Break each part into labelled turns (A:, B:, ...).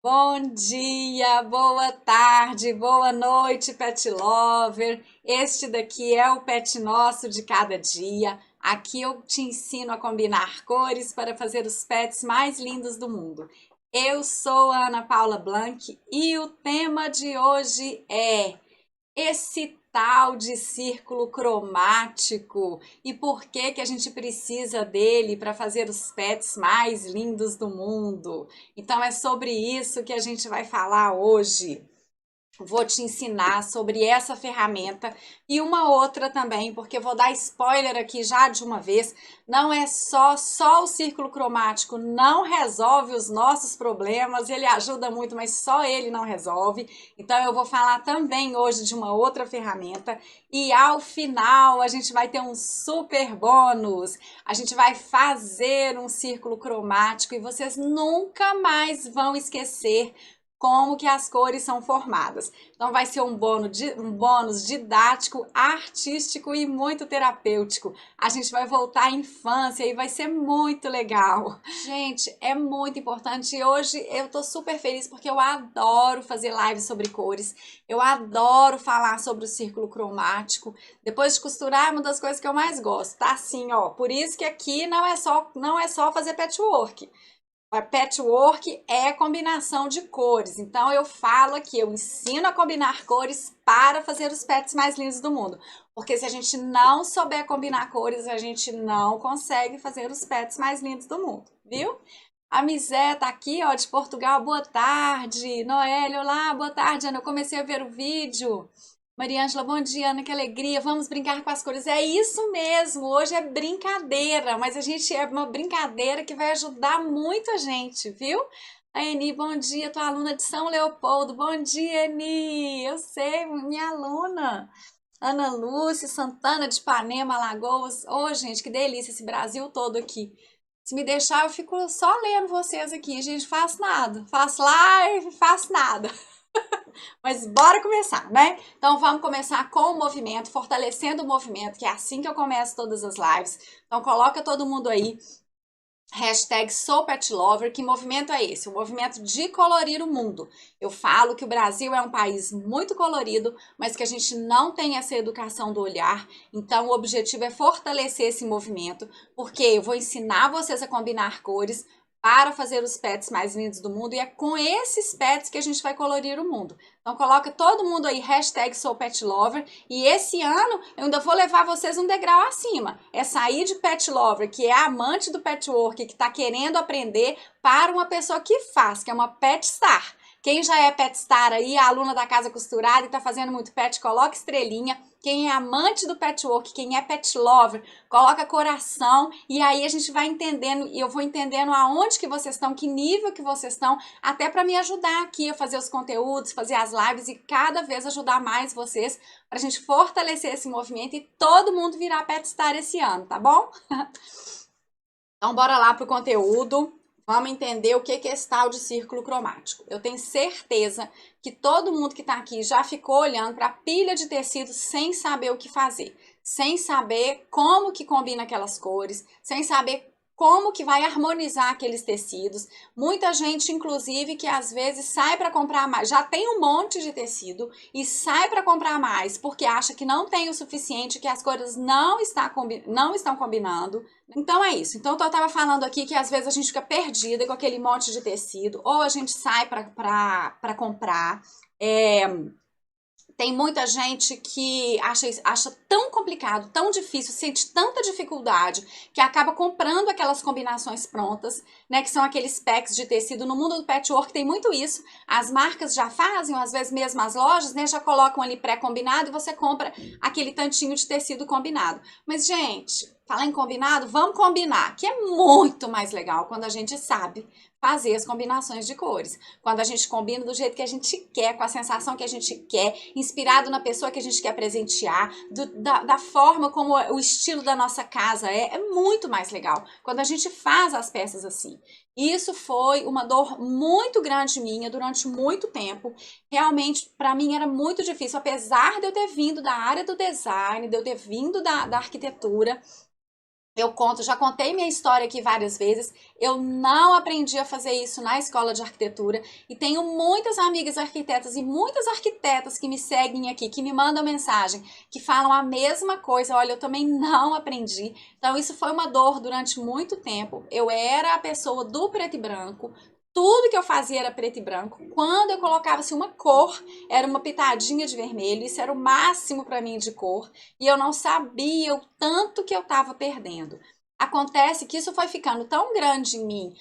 A: Bom dia, boa tarde, boa noite, pet lover. Este daqui é o Pet Nosso de cada dia. Aqui eu te ensino a combinar cores para fazer os pets mais lindos do mundo. Eu sou a Ana Paula Blanc e o tema de hoje é esse tal de círculo cromático e por que que a gente precisa dele para fazer os pets mais lindos do mundo. Então é sobre isso que a gente vai falar hoje. Vou te ensinar sobre essa ferramenta e uma outra também, porque eu vou dar spoiler aqui já de uma vez. Não é só o círculo cromático não resolve os nossos problemas, ele ajuda muito, mas só ele não resolve. Então eu vou falar também hoje de uma outra ferramenta e ao final a gente vai ter um super bônus. A gente vai fazer um círculo cromático e vocês nunca mais vão esquecer como que as cores são formadas. Então vai ser um bônus didático, artístico e muito terapêutico. A gente vai voltar à infância e vai ser muito legal. Gente, é muito importante e hoje eu tô super feliz porque eu adoro fazer lives sobre cores. Eu adoro falar sobre o círculo cromático. Depois de costurar é uma das coisas que eu mais gosto, tá? Assim, ó. Por isso que aqui não é só fazer patchwork. Patchwork é combinação de cores, então eu falo aqui, eu ensino a combinar cores para fazer os pets mais lindos do mundo. Porque se a gente não souber combinar cores, a gente não consegue fazer os pets mais lindos do mundo, viu? A Misé tá aqui, ó, de Portugal, boa tarde. Noélio, olá, boa tarde, Ana, eu comecei a ver o vídeo. Mariângela, bom dia, Ana, que alegria, vamos brincar com as cores. É isso mesmo, hoje é brincadeira, mas a gente é uma brincadeira que vai ajudar muito a gente, viu? A Eni, bom dia, tua aluna de São Leopoldo. Bom dia, Eni, eu sei, minha aluna. Ana Lúcia, Santana de Ipanema, Alagoas. Ô, gente, que delícia esse Brasil todo aqui. Se me deixar, eu fico só lendo vocês aqui, gente, faço nada. Faço live, faço nada. Mas bora começar, né? Então vamos começar com o movimento, fortalecendo o movimento, que é assim que eu começo todas as lives. Então coloca todo mundo aí, hashtag SouPetLover. Que movimento é esse? O movimento de colorir o mundo. Eu falo que o Brasil é um país muito colorido, mas que a gente não tem essa educação do olhar. Então o objetivo é fortalecer esse movimento, porque eu vou ensinar vocês a combinar cores, para fazer os pets mais lindos do mundo, e é com esses pets que a gente vai colorir o mundo. Então coloca todo mundo aí, hashtag SouPetLover, e esse ano eu ainda vou levar vocês um degrau acima. É sair de pet lover, que é amante do patchwork, que está querendo aprender, para uma pessoa que faz, que é uma pet star. Quem já é pet star aí, aluna da Casa Costurada e está fazendo muito pet, coloca estrelinha. Quem é amante do patchwork, quem é pet lover, coloca coração, e aí a gente vai entendendo, e eu vou entendendo aonde que vocês estão, que nível que vocês estão, até para me ajudar aqui a fazer os conteúdos, fazer as lives e cada vez ajudar mais vocês, para a gente fortalecer esse movimento e todo mundo virar pet star esse ano, tá bom? Então bora lá pro conteúdo. Vamos entender o que é esse tal de círculo cromático. Eu tenho certeza que todo mundo que está aqui já ficou olhando para a pilha de tecido sem saber o que fazer, sem saber como que combina aquelas cores, sem saber como que vai harmonizar aqueles tecidos. Muita gente, inclusive, que às vezes sai para comprar mais, já tem um monte de tecido e sai para comprar mais porque acha que não tem o suficiente, que as cores não estão combinando. Então é isso. Então eu tava falando aqui que às vezes a gente fica perdida com aquele monte de tecido, ou a gente sai para comprar. Tem muita gente que acha tão complicado, tão difícil, sente tanta dificuldade, que acaba comprando aquelas combinações prontas, né? Que são aqueles packs de tecido. No mundo do patchwork tem muito isso. As marcas já fazem, ou às vezes mesmo as lojas, né? Já colocam ali pré-combinado e você compra aquele tantinho de tecido combinado. Mas, gente, falar em combinado, vamos combinar, que é muito mais legal quando a gente sabe fazer as combinações de cores. Quando a gente combina do jeito que a gente quer, com a sensação que a gente quer, inspirado na pessoa que a gente quer presentear, da forma como o estilo da nossa casa é muito mais legal. Quando a gente faz as peças assim. Isso foi uma dor muito grande minha durante muito tempo. Realmente, para mim era muito difícil, apesar de eu ter vindo da área do design, de eu ter vindo da arquitetura. Eu conto, já contei minha história aqui várias vezes. Eu não aprendi a fazer isso na escola de arquitetura e tenho muitas amigas arquitetas e muitas arquitetas que me seguem aqui, que me mandam mensagem, que falam a mesma coisa. Olha, eu também não aprendi. Então isso foi uma dor durante muito tempo. Eu era a pessoa do preto e branco. Tudo que eu fazia era preto e branco. Quando eu colocava assim, uma cor, era uma pitadinha de vermelho. Isso era o máximo para mim de cor. E eu não sabia o tanto que eu estava perdendo. Acontece que isso foi ficando tão grande em mim.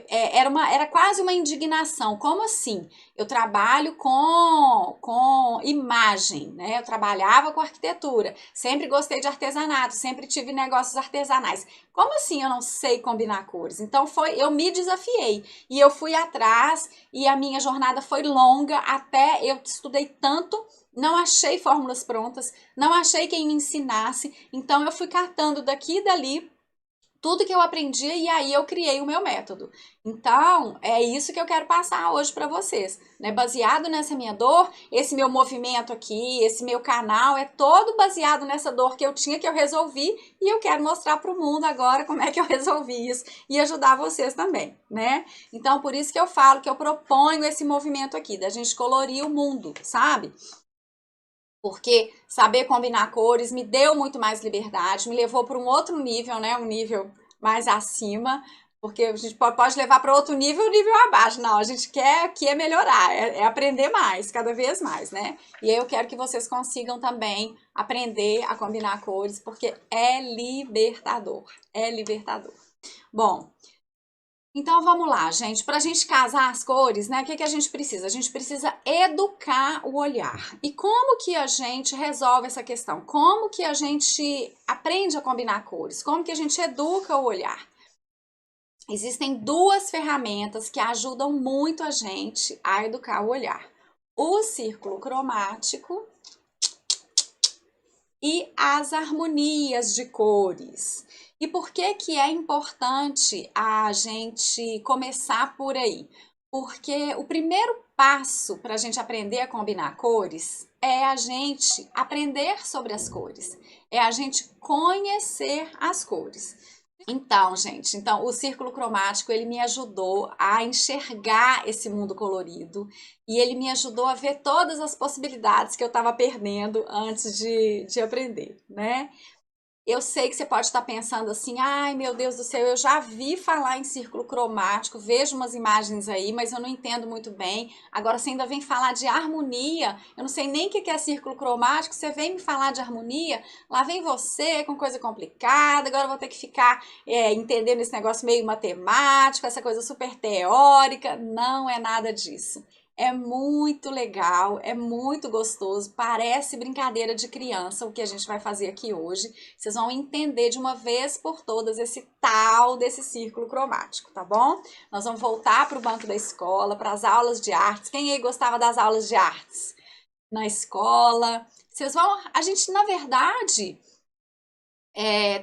A: Era quase uma indignação. Como assim? Eu trabalho com imagem, né? Eu trabalhava com arquitetura. Sempre gostei de artesanato, sempre tive negócios artesanais. Como assim eu não sei combinar cores? Então eu me desafiei e eu fui atrás e a minha jornada foi longa até eu estudei tanto, não achei fórmulas prontas, não achei quem me ensinasse, então eu fui catando daqui e dali tudo que eu aprendi e aí eu criei o meu método. Então, é isso que eu quero passar hoje para vocês, né? Baseado nessa minha dor, esse meu movimento aqui, esse meu canal é todo baseado nessa dor que eu tinha, que eu resolvi, e eu quero mostrar para o mundo agora como é que eu resolvi isso e ajudar vocês também, né? Então, por isso que eu falo que eu proponho esse movimento aqui, da gente colorir o mundo, sabe? Porque saber combinar cores me deu muito mais liberdade, me levou para um outro nível, né? Um nível mais acima, porque a gente pode levar para outro nível abaixo. Não, a gente quer aqui é melhorar, é aprender mais, cada vez mais, né? E aí eu quero que vocês consigam também aprender a combinar cores, porque é libertador, é libertador. Bom, então vamos lá, gente. Para a gente casar as cores, né? O que a gente precisa? A gente precisa educar o olhar. E como que a gente resolve essa questão? Como que a gente aprende a combinar cores? Como que a gente educa o olhar? Existem duas ferramentas que ajudam muito a gente a educar o olhar: o círculo cromático e as harmonias de cores. E por que que é importante a gente começar por aí? Porque o primeiro passo para a gente aprender a combinar cores é a gente aprender sobre as cores, é a gente conhecer as cores. Então, gente, o círculo cromático, ele me ajudou a enxergar esse mundo colorido e ele me ajudou a ver todas as possibilidades que eu estava perdendo antes de aprender, né? Eu sei que você pode estar pensando assim, ai meu Deus do céu, eu já vi falar em círculo cromático, vejo umas imagens aí, mas eu não entendo muito bem. Agora você ainda vem falar de harmonia, eu não sei nem o que é círculo cromático, você vem me falar de harmonia, lá vem você com coisa complicada, agora eu vou ter que ficar entendendo esse negócio meio matemático, essa coisa super teórica. Não é nada disso. É muito legal, é muito gostoso, parece brincadeira de criança o que a gente vai fazer aqui hoje. Vocês vão entender de uma vez por todas esse tal desse círculo cromático, tá bom? Nós vamos voltar para o banco da escola, para as aulas de artes. Quem aí gostava das aulas de artes na escola? A gente, na verdade,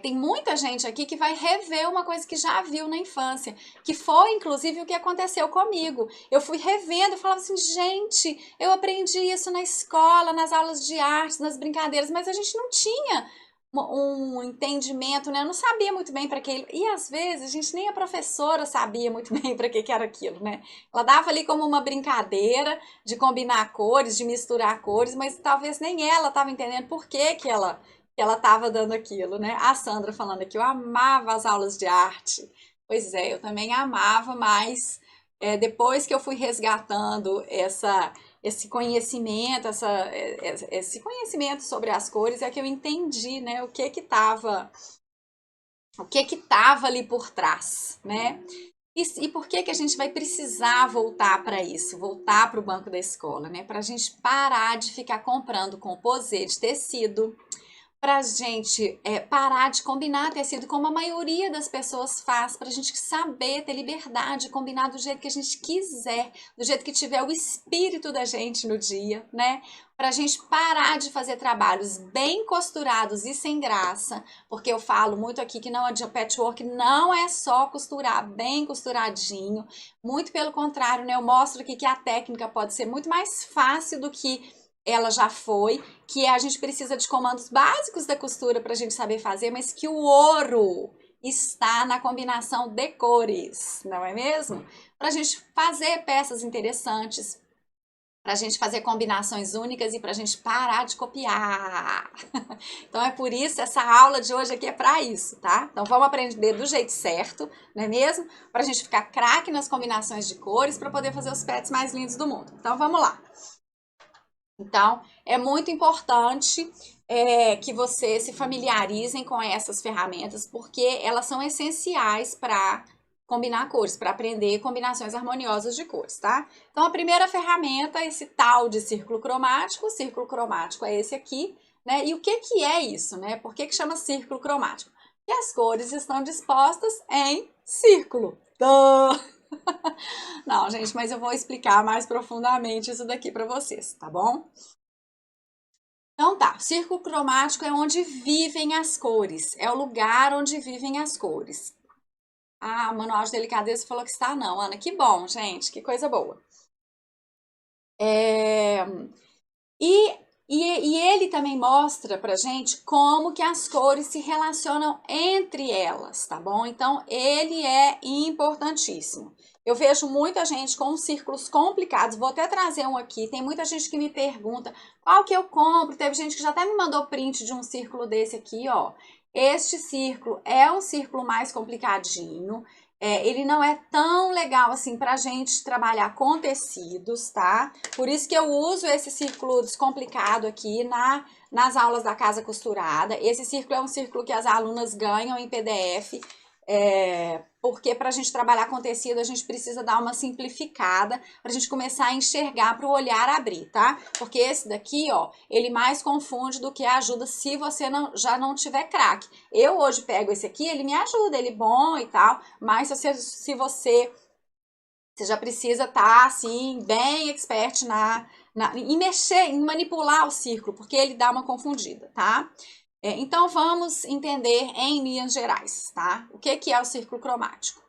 A: tem muita gente aqui que vai rever uma coisa que já viu na infância, que foi inclusive o que aconteceu comigo. Eu fui revendo e falava assim, gente, eu aprendi isso na escola, nas aulas de artes, nas brincadeiras, mas a gente não tinha um entendimento, né? Eu não sabia muito bem para que. E às vezes a gente nem a professora sabia muito bem para que era aquilo, né? Ela dava ali como uma brincadeira de combinar cores, de misturar cores, mas talvez nem ela estava entendendo por que ela estava dando aquilo, né? A Sandra falando aqui, eu amava as aulas de arte. Pois é, eu também amava, mas depois que eu fui resgatando esse conhecimento, esse conhecimento sobre as cores, é que eu entendi, né, o que tava ali por trás, né? E por que que a gente vai precisar voltar para isso, voltar para o banco da escola, né? Para a gente parar de ficar comprando composê de tecido, pra gente parar de combinar tecido como a maioria das pessoas faz, pra gente saber ter liberdade, combinar do jeito que a gente quiser, do jeito que tiver o espírito da gente no dia, né? Pra gente parar de fazer trabalhos bem costurados e sem graça, porque eu falo muito aqui que não adianta, patchwork não é só costurar bem costuradinho, muito pelo contrário, né? Eu mostro aqui que a técnica pode ser muito mais fácil do que ela já foi, que a gente precisa de comandos básicos da costura para a gente saber fazer, mas que o ouro está na combinação de cores, não é mesmo? Para a gente fazer peças interessantes, para a gente fazer combinações únicas e para a gente parar de copiar. Então é por isso, essa aula de hoje aqui é para isso, tá? Então vamos aprender do jeito certo, não é mesmo? Para a gente ficar craque nas combinações de cores para poder fazer os pets mais lindos do mundo. Então vamos lá. Então, é muito importante que vocês se familiarizem com essas ferramentas, porque elas são essenciais para combinar cores, para aprender combinações harmoniosas de cores, tá? Então, a primeira ferramenta é esse tal de círculo cromático. O círculo cromático é esse aqui, né? E o que que é isso, né? Por que que chama círculo cromático? Porque as cores estão dispostas em círculo. Não, gente, mas eu vou explicar mais profundamente isso daqui para vocês, tá bom? Então tá, círculo cromático é onde vivem as cores, é o lugar onde vivem as cores. Ah, o manual de delicadeza falou que está não, Ana, que bom, gente, que coisa boa. E, e ele também mostra pra gente como que as cores se relacionam entre elas, tá bom? Então, ele é importantíssimo. Eu vejo muita gente com círculos complicados, vou até trazer um aqui, tem muita gente que me pergunta qual que eu compro, teve gente que já até me mandou print de um círculo desse aqui, ó. Este círculo é um círculo mais complicadinho, ele não é tão legal assim pra gente trabalhar com tecidos, tá? Por isso que eu uso esse círculo descomplicado aqui nas aulas da Casa Costurada. Esse círculo é um círculo que as alunas ganham em PDF, porque para a gente trabalhar com tecido a gente precisa dar uma simplificada para a gente começar a enxergar, para o olhar abrir, tá? Porque esse daqui, ó, ele mais confunde do que ajuda se você já não tiver craque. Eu hoje pego esse aqui, ele me ajuda, ele é bom e tal, mas se você já precisa estar, assim, bem expert em mexer, em manipular o círculo, porque ele dá uma confundida, tá? Então, vamos entender em linhas gerais, tá? O que que é o círculo cromático?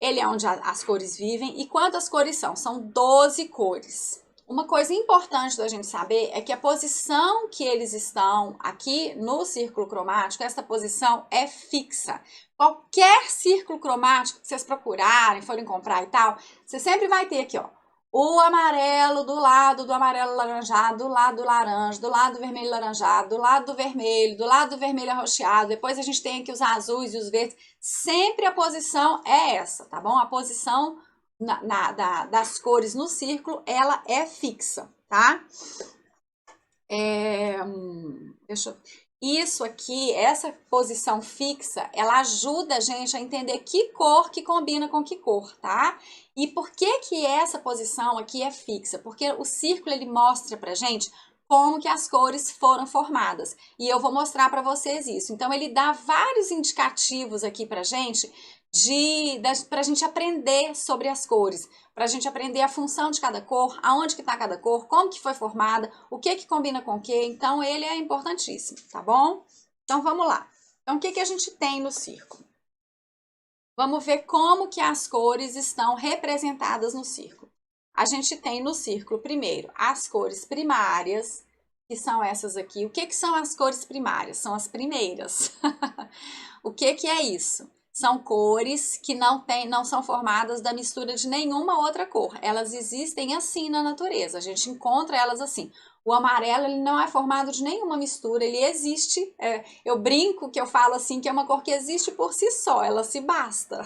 A: Ele é onde as cores vivem. E quantas cores são? São 12 cores. Uma coisa importante da gente saber é que a posição que eles estão aqui no círculo cromático, essa posição é fixa. Qualquer círculo cromático que vocês procurarem, forem comprar e tal, você sempre vai ter aqui, ó, o amarelo do lado do amarelo laranjado, do lado do laranja, do lado do vermelho laranjado, do lado do lado do vermelho arroxeado. Depois a gente tem aqui os azuis e os verdes. Sempre a posição é essa, tá bom? A posição das cores no círculo, ela é fixa, tá? Deixa eu... Isso aqui, essa posição fixa, ela ajuda a gente a entender que cor que combina com que cor, tá? E por que que essa posição aqui é fixa? Porque o círculo, ele mostra pra gente como que as cores foram formadas. E eu vou mostrar pra vocês isso. Então, ele dá vários indicativos aqui pra gente, pra gente aprender sobre as cores, pra gente aprender a função de cada cor, aonde que tá cada cor, como que foi formada, o que que combina com o que. Então, ele é importantíssimo, tá bom? Então, vamos lá. Então, o que que a gente tem no círculo? Vamos ver como que as cores estão representadas no círculo. A gente tem no círculo, primeiro, as cores primárias, que são essas aqui. O que que são as cores primárias? São as primeiras. O que que é isso? São cores que não são formadas da mistura de nenhuma outra cor. Elas existem assim na natureza, a gente encontra elas assim. O amarelo, ele não é formado de nenhuma mistura, ele existe. Eu brinco que eu falo assim que é uma cor que existe por si só, ela se basta.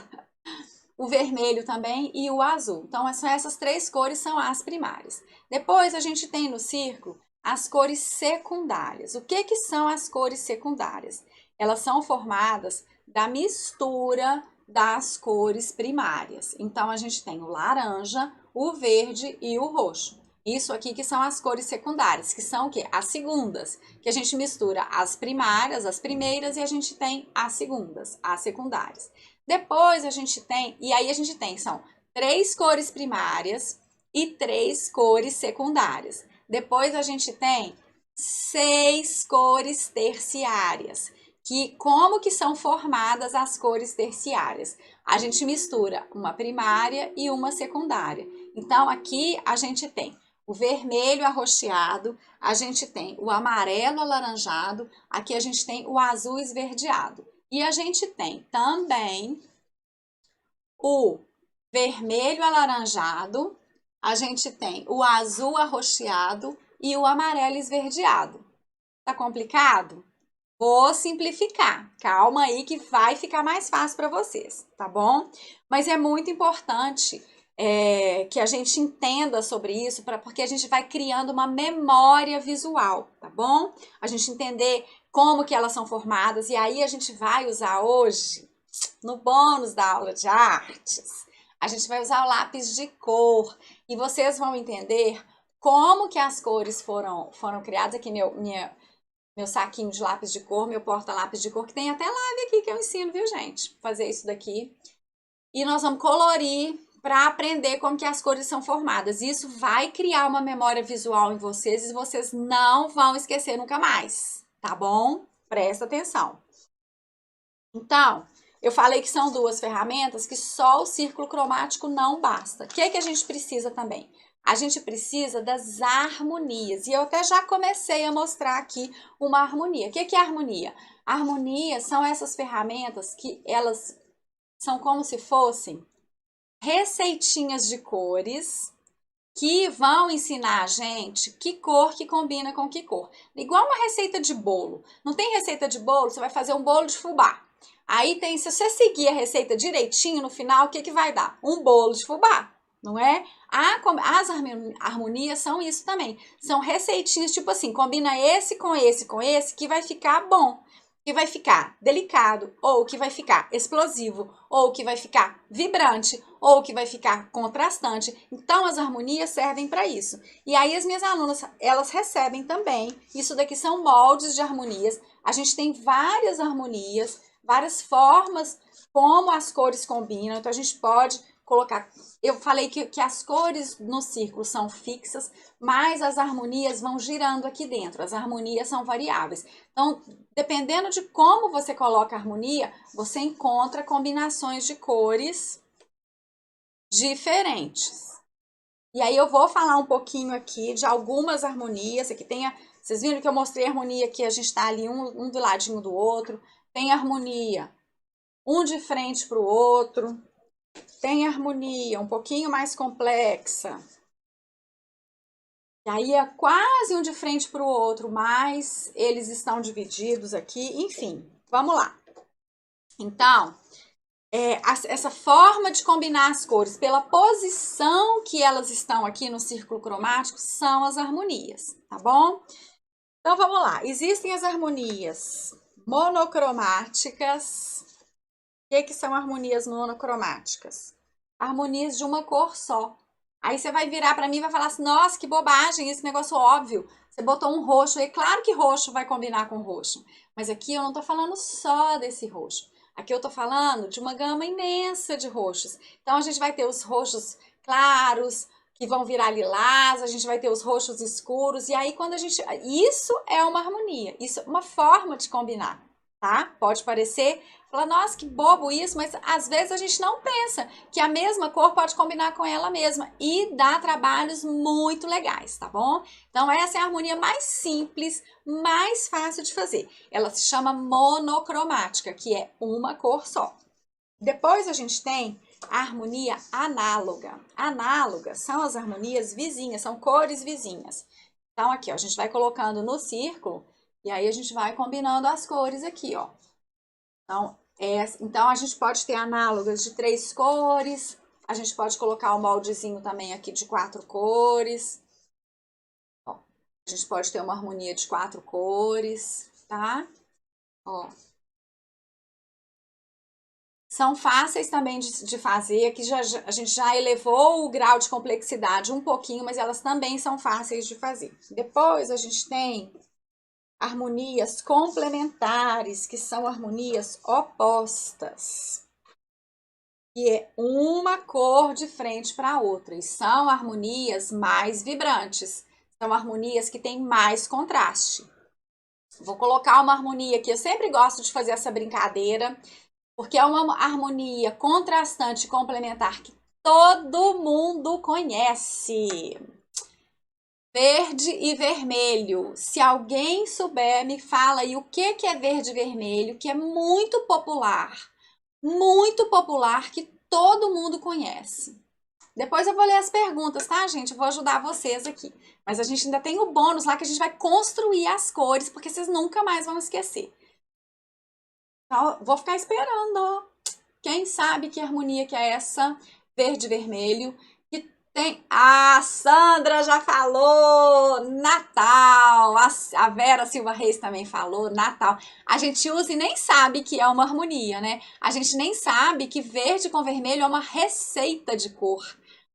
A: O vermelho também e o azul. Então, essas três cores são as primárias. Depois, a gente tem no círculo as cores secundárias. O que que são as cores secundárias? Elas são formadas da mistura das cores primárias. Então, a gente tem o laranja, o verde e o roxo. Isso aqui que são as cores secundárias, que são o quê? As segundas, que a gente mistura as primárias, as primeiras, e a gente tem as segundas, as secundárias. Depois a gente tem, e aí a gente tem, são 3 cores primárias e 3 cores secundárias. Depois a gente tem 6 cores terciárias, que como que são formadas as cores terciárias? A gente mistura uma primária e uma secundária. Então, aqui a gente tem o vermelho arroxeado, a gente tem o amarelo alaranjado, aqui a gente tem o azul esverdeado. E a gente tem também o vermelho alaranjado, a gente tem o azul arroxeado e o amarelo esverdeado. Tá complicado? Vou simplificar. Calma aí que vai ficar mais fácil para vocês, tá bom? Mas é muito importante que a gente entenda sobre isso, porque a gente vai criando uma memória visual, tá bom? A gente entender como que elas são formadas e aí a gente vai usar hoje, no bônus da aula de artes, a gente vai usar o lápis de cor e vocês vão entender como que as cores foram criadas. Aqui meu saquinho de lápis de cor, meu porta-lápis de cor, que tem até live aqui que eu ensino, viu, gente? Fazer isso daqui. E nós vamos colorir para aprender como que as cores são formadas. Isso vai criar uma memória visual em vocês e vocês não vão esquecer nunca mais, tá bom? Presta atenção. Então, eu falei que são duas ferramentas que só o círculo cromático não basta. O que é que a gente precisa também? A gente precisa das harmonias. E eu até já comecei a mostrar aqui uma harmonia. O que é harmonia? Harmonia são essas ferramentas que elas são como se fossem receitinhas de cores que vão ensinar a gente que cor que combina com que cor. Igual uma receita de bolo. Não tem receita de bolo? Você vai fazer um bolo de fubá. Aí tem, se você seguir a receita direitinho, no final, o que vai dar? Um bolo de fubá, não é? As harmonias são isso também. São receitinhas, tipo assim, combina esse com esse com esse, que vai ficar bom. Que vai ficar delicado, ou que vai ficar explosivo, ou que vai ficar vibrante, ou que vai ficar contrastante. Então, as harmonias servem para isso. E aí, as minhas alunas, elas recebem também. Isso daqui são moldes de harmonias. A gente tem várias harmonias, várias formas como as cores combinam. Então, a gente pode colocar... Eu falei que as cores no círculo são fixas, mas as harmonias vão girando aqui dentro. As harmonias são variáveis. Então, dependendo de como você coloca a harmonia, você encontra combinações de cores diferentes. E aí eu vou falar um pouquinho aqui de algumas harmonias. Aqui tem vocês viram que eu mostrei a harmonia que a gente está ali um do ladinho do outro. Tem harmonia um de frente para o outro. Tem harmonia um pouquinho mais complexa. E aí é quase um de frente para o outro, mas eles estão divididos aqui. Enfim, vamos lá. Então, essa forma de combinar as cores pela posição que elas estão aqui no círculo cromático são as harmonias, tá bom? Então, vamos lá. Existem as harmonias monocromáticas. O que são harmonias monocromáticas? Harmonias de uma cor só. Aí você vai virar para mim e vai falar assim, nossa, que bobagem, esse negócio óbvio. Você botou um roxo, é claro que roxo vai combinar com roxo. Mas aqui eu não tô falando só desse roxo. Aqui eu tô falando de uma gama imensa de roxos. Então, a gente vai ter os roxos claros, que vão virar lilás, a gente vai ter os roxos escuros. E aí, quando a gente... Isso é uma harmonia, isso é uma forma de combinar, tá? Pode parecer... Fala, nossa, que bobo isso, mas às vezes a gente não pensa que a mesma cor pode combinar com ela mesma e dá trabalhos muito legais, tá bom? Então, essa é a harmonia mais simples, mais fácil de fazer. Ela se chama monocromática, que é uma cor só. Depois a gente tem a harmonia análoga. Análogas são as harmonias vizinhas, são cores vizinhas. Então, aqui, ó, a gente vai colocando no círculo e aí a gente vai combinando as cores aqui, ó. Então, a gente pode ter análogas de 3 cores, a gente pode colocar o moldezinho também aqui de 4 cores. Ó, a gente pode ter uma harmonia de 4 cores, tá? Ó. São fáceis também de fazer, aqui a gente já elevou o grau de complexidade um pouquinho, mas elas também são fáceis de fazer. Depois a gente tem harmonias complementares, que são harmonias opostas. Que é uma cor de frente para a outra. E são harmonias mais vibrantes. São harmonias que têm mais contraste. Vou colocar uma harmonia aqui. Eu sempre gosto de fazer essa brincadeira, porque é uma harmonia contrastante e complementar que todo mundo conhece. Verde e vermelho. Se alguém souber, me fala aí o que é verde e vermelho, que é muito popular, que todo mundo conhece. Depois eu vou ler as perguntas, tá, gente? Eu vou ajudar vocês aqui. Mas a gente ainda tem o bônus lá que a gente vai construir as cores, porque vocês nunca mais vão esquecer. Então, vou ficar esperando. Quem sabe que harmonia que é essa? Verde e vermelho. Que tem. A Sandra já falou! Natal! A Vera Silva Reis também falou, Natal. A gente usa e nem sabe que é uma harmonia, né? A gente nem sabe que verde com vermelho é uma receita de cor.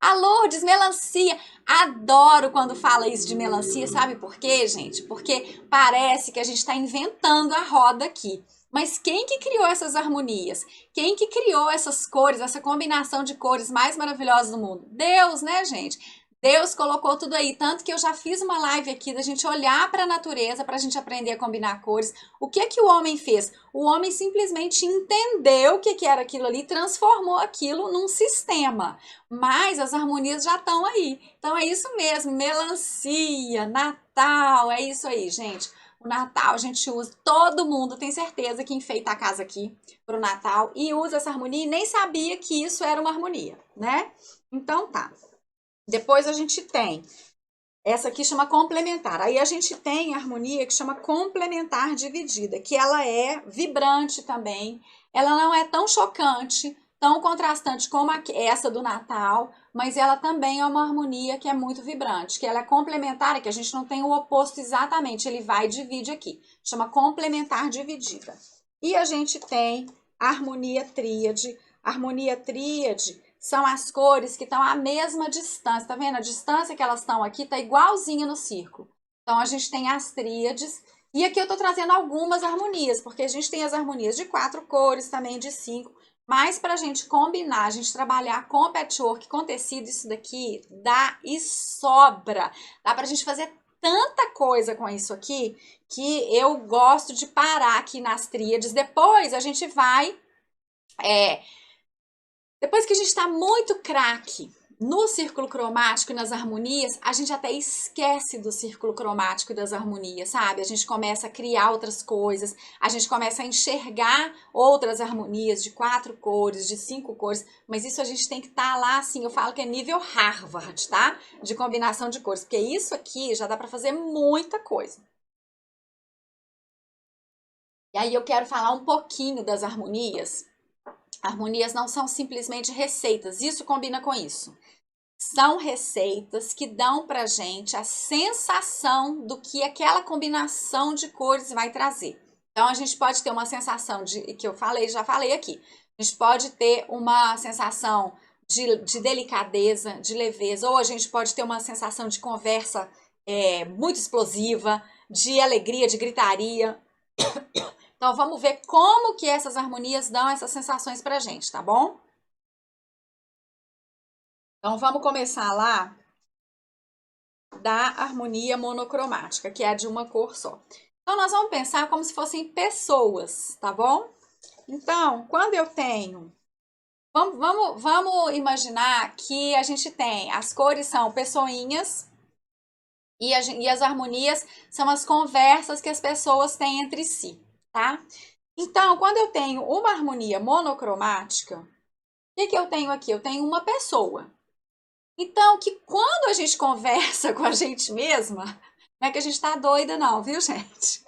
A: A Lourdes, melancia. Adoro quando fala isso de melancia, sabe por quê, gente? Porque parece que a gente está inventando a roda aqui. Mas quem que criou essas harmonias? Quem que criou essas cores, essa combinação de cores mais maravilhosas do mundo? Deus, né, gente? Deus colocou tudo aí, tanto que eu já fiz uma live aqui da gente olhar para a natureza, para a gente aprender a combinar cores. O que que o homem fez? O homem simplesmente entendeu o que que era aquilo ali, transformou aquilo num sistema. Mas as harmonias já estão aí. Então é isso mesmo, melancia, Natal, é isso aí, gente. O Natal a gente usa, todo mundo tem certeza que enfeita a casa aqui pro Natal e usa essa harmonia e nem sabia que isso era uma harmonia, né? Então tá. Depois a gente tem, essa aqui chama complementar. Aí a gente tem a harmonia que chama complementar dividida, que ela é vibrante também. Ela não é tão chocante, tão contrastante como essa do Natal, mas ela também é uma harmonia que é muito vibrante, que ela é complementar, que a gente não tem o oposto exatamente, ele vai e divide aqui. Chama complementar dividida. E a gente tem a harmonia tríade. A harmonia tríade são as cores que estão à mesma distância, tá vendo? A distância que elas estão aqui tá igualzinha no círculo. Então a gente tem as tríades, e aqui eu tô trazendo algumas harmonias, porque a gente tem as harmonias de 4 cores, também de 5, mas pra gente combinar, a gente trabalhar com patchwork, com tecido, isso daqui dá e sobra. Dá pra gente fazer tanta coisa com isso aqui, que eu gosto de parar aqui nas tríades. Depois a gente vai... Depois que a gente está muito craque no círculo cromático e nas harmonias, a gente até esquece do círculo cromático e das harmonias, sabe? A gente começa a criar outras coisas, a gente começa a enxergar outras harmonias de 4 cores, de 5 cores, mas isso a gente tem que estar lá, assim, eu falo que é nível Harvard, tá? De combinação de cores, porque isso aqui já dá para fazer muita coisa. E aí eu quero falar um pouquinho das harmonias. Harmonias não são simplesmente receitas, isso combina com isso. São receitas que dão pra gente a sensação do que aquela combinação de cores vai trazer. Então a gente pode ter uma sensação de, que eu falei, já falei aqui, a gente pode ter uma sensação de delicadeza, de leveza, ou a gente pode ter uma sensação de conversa muito explosiva, de alegria, de gritaria. Então vamos ver como que essas harmonias dão essas sensações pra gente, tá bom? Então vamos começar lá da harmonia monocromática, que é a de uma cor só. Então nós vamos pensar como se fossem pessoas, tá bom? Então, quando eu tenho... Vamos imaginar que a gente tem... As cores são pessoinhas e as harmonias são as conversas que as pessoas têm entre si, tá? Então, quando eu tenho uma harmonia monocromática, o que eu tenho aqui? Eu tenho uma pessoa. Então, que quando a gente conversa com a gente mesma, não é que a gente tá doida não, viu, gente?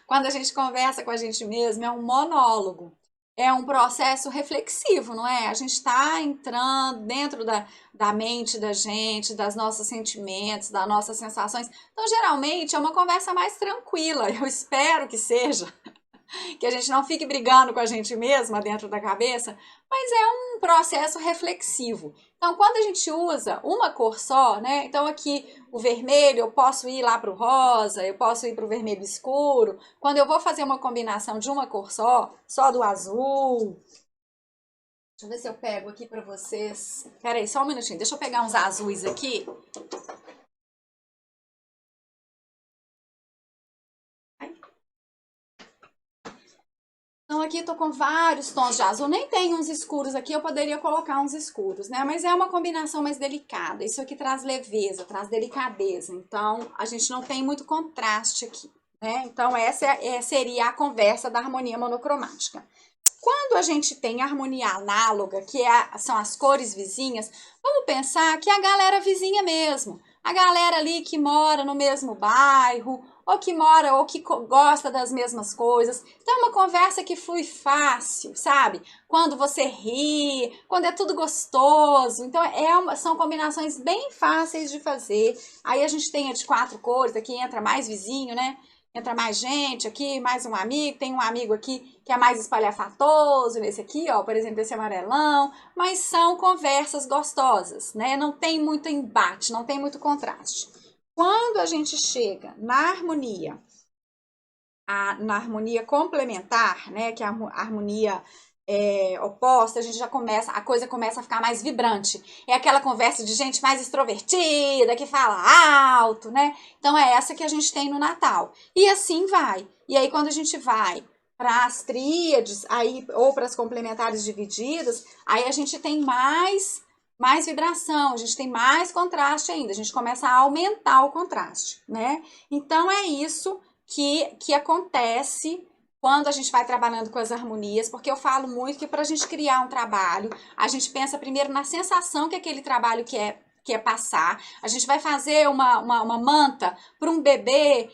A: Quando a gente conversa com a gente mesma, é um monólogo. É um processo reflexivo, não é? A gente está entrando dentro da mente da gente, das nossos sentimentos, das nossas sensações. Então, geralmente, é uma conversa mais tranquila. Eu espero que seja, que a gente não fique brigando com a gente mesma dentro da cabeça, mas é um processo reflexivo. Então, quando a gente usa uma cor só, né? Então, aqui o vermelho, eu posso ir lá para o rosa, eu posso ir para o vermelho escuro. Quando eu vou fazer uma combinação de uma cor só do azul. Deixa eu ver se eu pego aqui para vocês. Pera aí, só um minutinho. Deixa eu pegar uns azuis aqui. Então, aqui aqui tô com vários tons de azul, nem tem uns escuros aqui, eu poderia colocar uns escuros, né? Mas é uma combinação mais delicada. Isso aqui traz leveza, traz delicadeza. Então, a gente não tem muito contraste aqui, né? Então, essa seria a conversa da harmonia monocromática. Quando a gente tem harmonia análoga, que são as cores vizinhas, vamos pensar que é a galera vizinha mesmo. A galera ali que mora no mesmo bairro, ou que mora, ou que gosta das mesmas coisas. Então é uma conversa que flui fácil, sabe? Quando você ri, quando é tudo gostoso. Então são combinações bem fáceis de fazer. Aí a gente tem a de 4 cores, aqui entra mais vizinho, né? Entra mais gente aqui, mais um amigo, tem um amigo aqui que é mais espalhafatoso, nesse aqui, ó, por exemplo, esse amarelão, mas são conversas gostosas, né? Não tem muito embate, não tem muito contraste. Quando a gente chega na harmonia complementar, né, que é a harmonia oposta, a gente já começa, a coisa começa a ficar mais vibrante. É aquela conversa de gente mais extrovertida, que fala alto, né? Então é essa que a gente tem no Natal. E assim vai. E aí quando a gente vai para as tríades, aí, ou para as complementares divididas, aí a gente tem mais vibração, a gente tem mais contraste ainda, a gente começa a aumentar o contraste, né? Então é isso que acontece quando a gente vai trabalhando com as harmonias, porque eu falo muito que para a gente criar um trabalho, a gente pensa primeiro na sensação que aquele trabalho quer passar. A gente vai fazer uma manta para um bebê,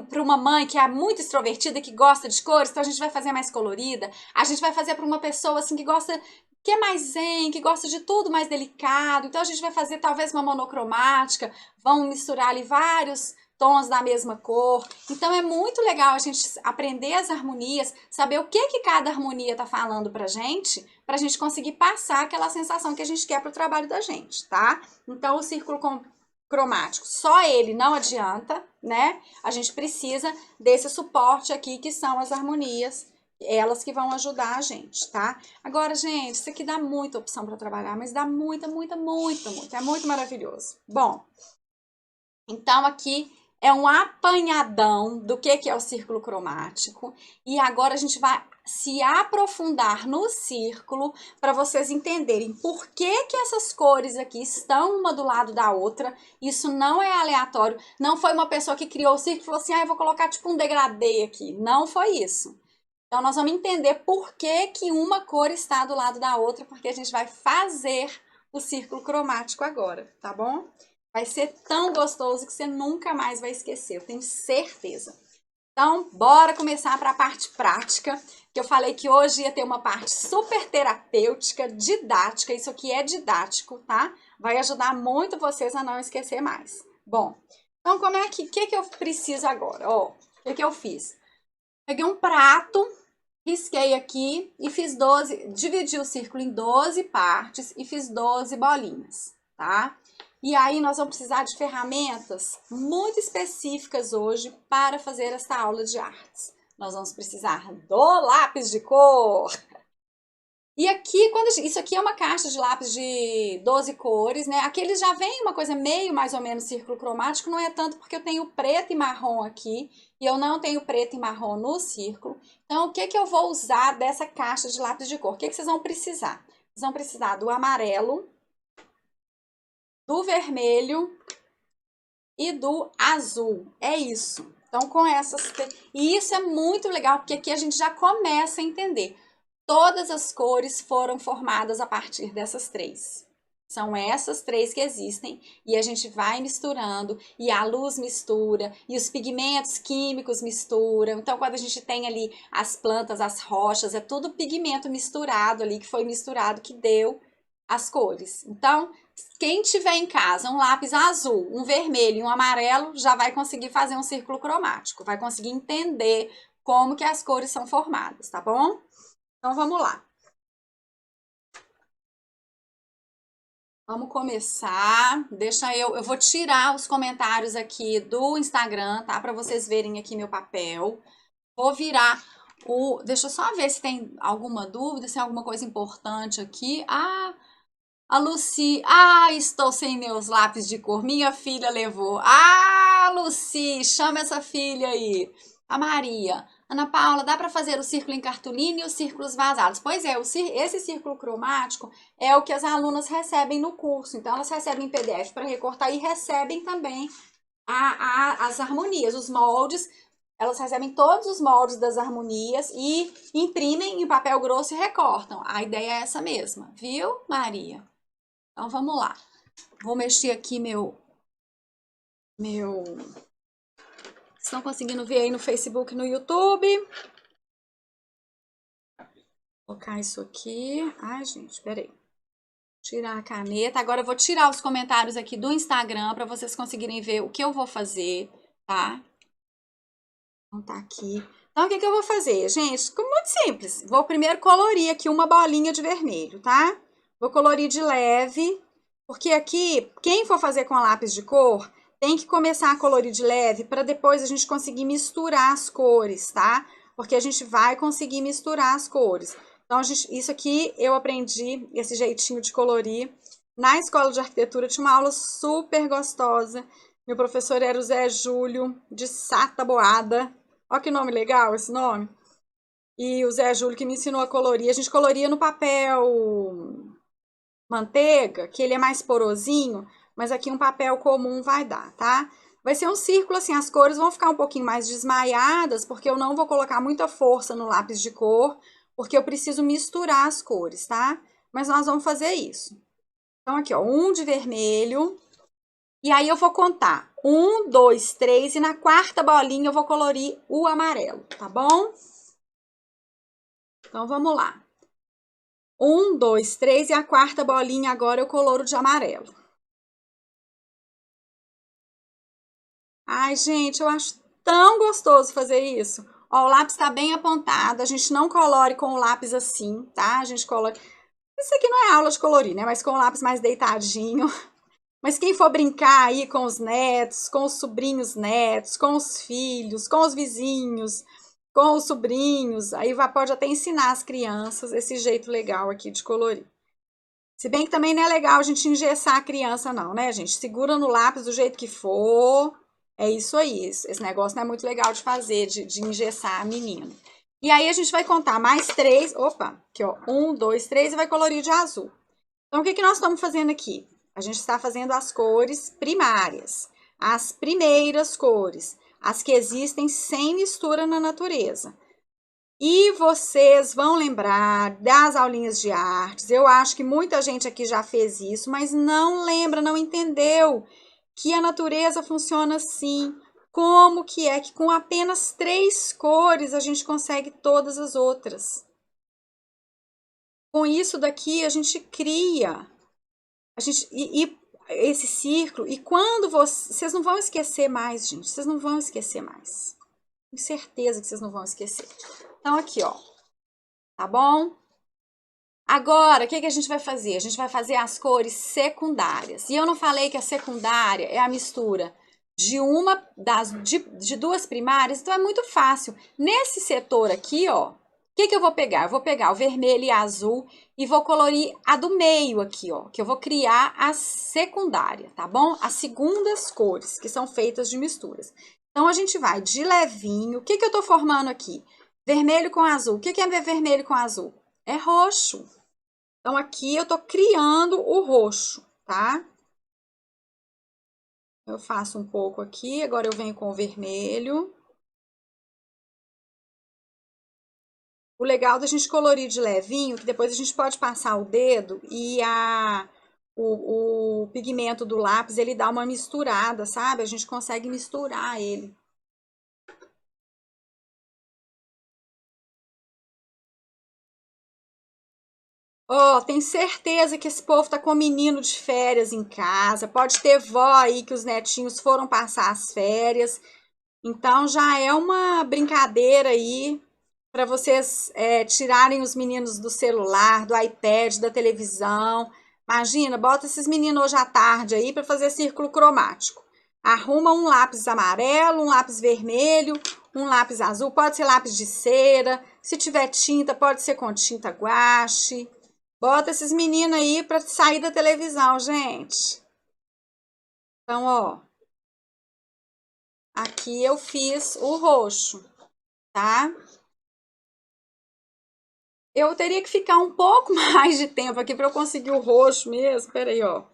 A: para uma mãe que é muito extrovertida, que gosta de cores, então a gente vai fazer mais colorida. A gente vai fazer para uma pessoa assim que é mais zen, que gosta de tudo mais delicado. Então a gente vai fazer talvez uma monocromática, vamos misturar ali vários tons da mesma cor. Então é muito legal a gente aprender as harmonias, saber o que cada harmonia tá falando pra gente conseguir passar aquela sensação que a gente quer pro trabalho da gente, tá? Então o círculo cromático, só ele não adianta, né? A gente precisa desse suporte aqui que são as harmonias, elas que vão ajudar a gente, tá? Agora, gente, isso aqui dá muita opção para trabalhar, mas dá muita, muita, muita, muita. É muito maravilhoso. Bom, então aqui é um apanhadão do que é o círculo cromático. E agora a gente vai se aprofundar no círculo para vocês entenderem por que essas cores aqui estão uma do lado da outra. Isso não é aleatório. Não foi uma pessoa que criou o círculo e falou assim, eu vou colocar tipo um degradê aqui. Não foi isso. Então, nós vamos entender por que uma cor está do lado da outra, porque a gente vai fazer o círculo cromático agora, tá bom? Vai ser tão gostoso que você nunca mais vai esquecer, eu tenho certeza. Então, bora começar para a parte prática, que eu falei que hoje ia ter uma parte super terapêutica, didática, isso aqui é didático, tá? Vai ajudar muito vocês a não esquecer mais. Bom, então como é que eu preciso agora? Ó, o que eu fiz? Peguei um prato, risquei aqui e fiz 12, dividi o círculo em 12 partes e fiz 12 bolinhas, tá? E aí nós vamos precisar de ferramentas muito específicas hoje para fazer esta aula de artes. Nós vamos precisar do lápis de cor. E aqui, isso aqui é uma caixa de lápis de 12 cores, né? Aqui eles já vem uma coisa meio mais ou menos círculo cromático, não é tanto porque eu tenho preto e marrom aqui, e eu não tenho preto e marrom no círculo. Então, o que eu vou usar dessa caixa de lápis de cor? O que vocês vão precisar? Vocês vão precisar do amarelo, do vermelho e do azul. É isso. Então, com essas... E isso é muito legal, porque aqui a gente já começa a entender. Todas as cores foram formadas a partir dessas três. São essas três que existem e a gente vai misturando e a luz mistura e os pigmentos químicos misturam. Então, quando a gente tem ali as plantas, as rochas, é tudo pigmento misturado ali, que foi misturado, que deu as cores. Então, quem tiver em casa um lápis azul, um vermelho e um amarelo, já vai conseguir fazer um círculo cromático, vai conseguir entender como que as cores são formadas, tá bom? Então, vamos lá. Vamos começar. Deixa eu vou tirar os comentários aqui do Instagram, tá? Para vocês verem aqui meu papel. Vou virar deixa eu só ver se tem alguma dúvida, se tem alguma coisa importante aqui. A Lucy. Estou sem meus lápis de cor. Minha filha levou. Lucy, chama essa filha aí. A Maria. Ana Paula, dá para fazer o círculo em cartolina e os círculos vazados? Pois é, esse círculo cromático é o que as alunas recebem no curso. Então, elas recebem PDF para recortar e recebem também as harmonias, os moldes. Elas recebem todos os moldes das harmonias e imprimem em papel grosso e recortam. A ideia é essa mesma, viu, Maria? Então, vamos lá. Vou mexer aqui Estão conseguindo ver aí no Facebook e no YouTube? Vou colocar isso aqui. Ai, gente, peraí. Tirar a caneta. Agora eu vou tirar os comentários aqui do Instagram para vocês conseguirem ver o que eu vou fazer, tá? Então tá aqui. Então o que eu vou fazer, gente? Muito simples. Vou primeiro colorir aqui uma bolinha de vermelho, tá? Vou colorir de leve, porque aqui, quem for fazer com a lápis de cor, tem que começar a colorir de leve para depois a gente conseguir misturar as cores, tá? Porque a gente vai conseguir misturar as cores. Então, isso aqui eu aprendi, esse jeitinho de colorir. Na escola de arquitetura tinha uma aula super gostosa. Meu professor era o Zé Júlio, de Sataboada. Olha que nome legal esse nome. E o Zé Júlio que me ensinou a colorir. A gente coloria no papel manteiga, que ele é mais porosinho, mas aqui um papel comum vai dar, tá? Vai ser um círculo assim, as cores vão ficar um pouquinho mais desmaiadas, porque eu não vou colocar muita força no lápis de cor, porque eu preciso misturar as cores, tá? Mas nós vamos fazer isso. Então aqui, ó, um de vermelho, e aí eu vou contar 1, 2, 3, e na quarta bolinha eu vou colorir o amarelo, tá bom? Então vamos lá. 1, 2, 3, e a quarta bolinha agora eu coloro de amarelo. Ai, gente, eu acho tão gostoso fazer isso. Ó, o lápis tá bem apontado, a gente não colore com o lápis assim, tá? A gente colore... Isso aqui não é aula de colorir, né? Mas com o lápis mais deitadinho. Mas quem for brincar aí com os netos, com os sobrinhos netos, com os filhos, com os vizinhos, com os sobrinhos, aí pode até ensinar as crianças esse jeito legal aqui de colorir. Se bem que também não é legal a gente engessar a criança não, né, gente? Segura no lápis do jeito que for. É isso aí. Esse negócio não é muito legal de fazer, de engessar a menina. E aí a gente vai contar mais 3. Opa, aqui ó. 1, 2, 3 e vai colorir de azul. Então o que nós estamos fazendo aqui? A gente está fazendo as cores primárias. As primeiras cores. As que existem sem mistura na natureza. E vocês vão lembrar das aulinhas de artes. Eu acho que muita gente aqui já fez isso, mas não lembra, não entendeu que a natureza funciona assim. Como que é que com apenas 3 cores a gente consegue todas as outras? Com isso daqui a gente cria esse círculo. E quando vocês não vão esquecer mais, gente. Vocês não vão esquecer mais. Tenho certeza que vocês não vão esquecer. Então aqui, ó. Tá bom? Agora, o que a gente vai fazer? A gente vai fazer as cores secundárias. E eu não falei que a secundária é a mistura de duas primárias, então é muito fácil. Nesse setor aqui, ó, o que eu vou pegar? Eu vou pegar o vermelho e azul e vou colorir a do meio aqui, ó, que eu vou criar a secundária, tá bom? As segundas cores, que são feitas de misturas. Então, a gente vai de levinho. O que eu tô formando aqui? Vermelho com azul. O que é vermelho com azul? É roxo. Então, aqui eu tô criando o roxo, tá? Eu faço um pouco aqui, agora eu venho com o vermelho. O legal da gente colorir de levinho, que depois a gente pode passar o dedo e o pigmento do lápis, ele dá uma misturada, sabe? A gente consegue misturar ele. Ó, tenho certeza que esse povo tá com menino de férias em casa. Pode ter vó aí que os netinhos foram passar as férias. Então já é uma brincadeira aí para vocês tirarem os meninos do celular, do iPad, da televisão. Imagina, bota esses meninos hoje à tarde aí para fazer círculo cromático. Arruma um lápis amarelo, um lápis vermelho, um lápis azul, pode ser lápis de cera. Se tiver tinta, pode ser com tinta guache. Bota esses meninos aí para sair da televisão, gente. Então, ó, aqui eu fiz o roxo, tá? Eu teria que ficar um pouco mais de tempo aqui para eu conseguir o roxo mesmo. Pera aí, ó.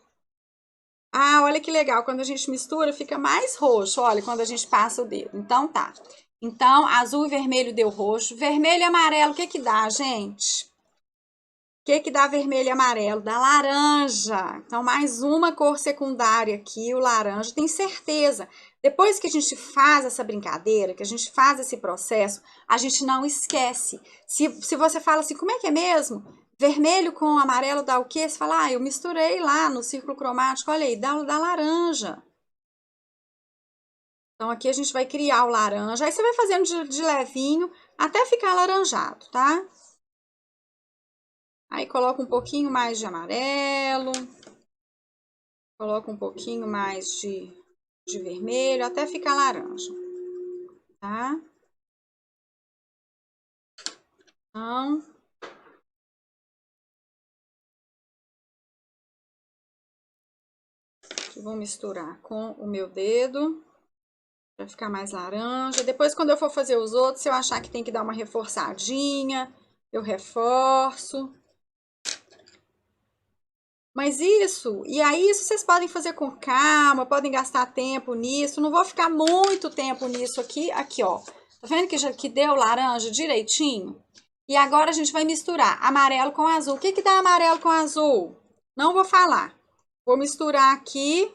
A: Ah, olha que legal. Quando a gente mistura, fica mais roxo. Olha, quando a gente passa o dedo. Então, tá. Então, azul e vermelho deu roxo. Vermelho e amarelo, o que que dá, gente? O que que dá vermelho e amarelo? Dá laranja. Então, mais uma cor secundária aqui, o laranja. Tem certeza. Depois que a gente faz essa brincadeira, que a gente faz esse processo, a gente não esquece. Se você fala assim, como é que é mesmo? Vermelho com amarelo dá o quê? Você fala, ah, eu misturei lá no círculo cromático, olha aí, dá laranja. Então, aqui a gente vai criar o laranja. Aí você vai fazendo de levinho até ficar laranjado, tá? Aí coloca um pouquinho mais de amarelo, coloca um pouquinho mais de vermelho, até ficar laranja, tá? Então, vou misturar com o meu dedo para ficar mais laranja. Depois, quando eu for fazer os outros, se eu achar que tem que dar uma reforçadinha, eu reforço. Mas e aí isso vocês podem fazer com calma, podem gastar tempo nisso. Não vou ficar muito tempo nisso aqui, ó. Tá vendo que já que deu laranja direitinho? E agora a gente vai misturar amarelo com azul. O que que dá amarelo com azul? Não vou falar. Vou misturar aqui.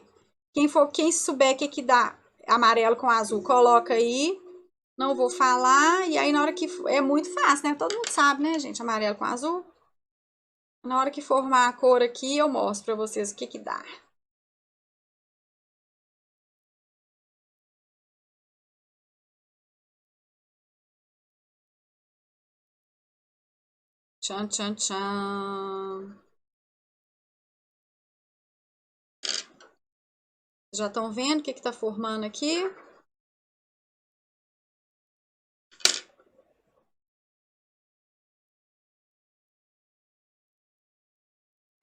A: Quem souber o que que dá amarelo com azul, coloca aí. Não vou falar. E aí na hora que é muito fácil, né? Todo mundo sabe, né, gente? Amarelo com azul. Na hora que formar a cor aqui, eu mostro pra vocês o que que dá. Tchan, tchan, tchan. Já estão vendo o que que tá formando aqui?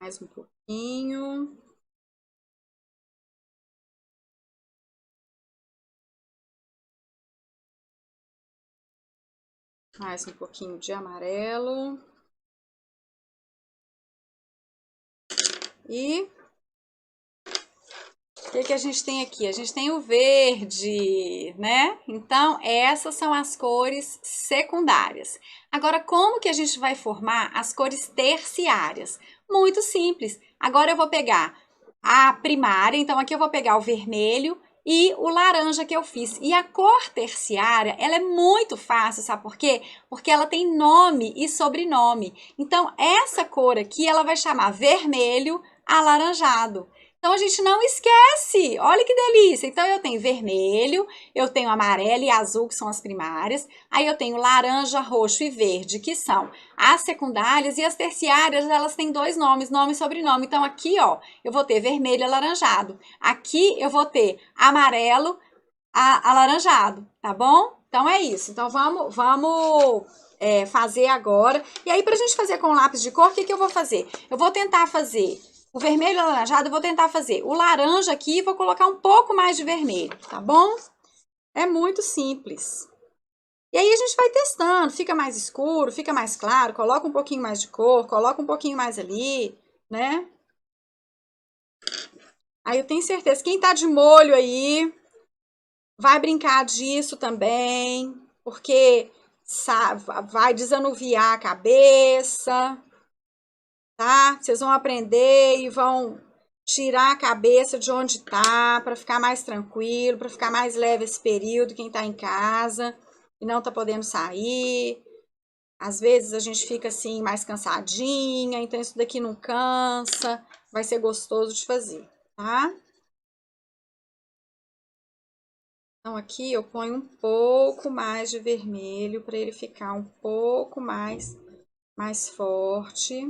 A: Mais um pouquinho. Mais um pouquinho de amarelo. E o que que a gente tem aqui? A gente tem o verde, né? Então, essas são as cores secundárias. Agora, como que a gente vai formar as cores terciárias? Muito simples. Agora eu vou pegar a primária, então aqui eu vou pegar o vermelho e o laranja que eu fiz. E a cor terciária, ela é muito fácil, sabe por quê? Porque ela tem nome e sobrenome. Então, essa cor aqui, ela vai chamar vermelho alaranjado. Então, a gente não esquece. Olha que delícia. Então, eu tenho vermelho, eu tenho amarelo e azul, que são as primárias. Aí, eu tenho laranja, roxo e verde, que são as secundárias. E as terciárias, elas têm dois nomes, nome e sobrenome. Então, aqui, ó, eu vou ter vermelho alaranjado. Aqui, eu vou ter amarelo alaranjado, tá bom? Então, é isso. Então, vamos fazer agora. E aí, pra gente fazer com lápis de cor, o que que eu vou fazer? Eu vou tentar fazer o vermelho alaranjado, eu vou tentar fazer o laranja aqui e vou colocar um pouco mais de vermelho, tá bom? É muito simples. E aí a gente vai testando, fica mais escuro, fica mais claro, coloca um pouquinho mais de cor, coloca um pouquinho mais ali, né? Aí eu tenho certeza, quem tá de molho aí, vai brincar disso também, porque sabe, vai desanuviar a cabeça, tá? Vocês vão aprender e vão tirar a cabeça de onde tá, para ficar mais tranquilo, para ficar mais leve esse período, quem tá em casa e não tá podendo sair. Às vezes a gente fica assim mais cansadinha, então isso daqui não cansa, vai ser gostoso de fazer, tá? Então aqui eu ponho um pouco mais de vermelho para ele ficar um pouco mais forte.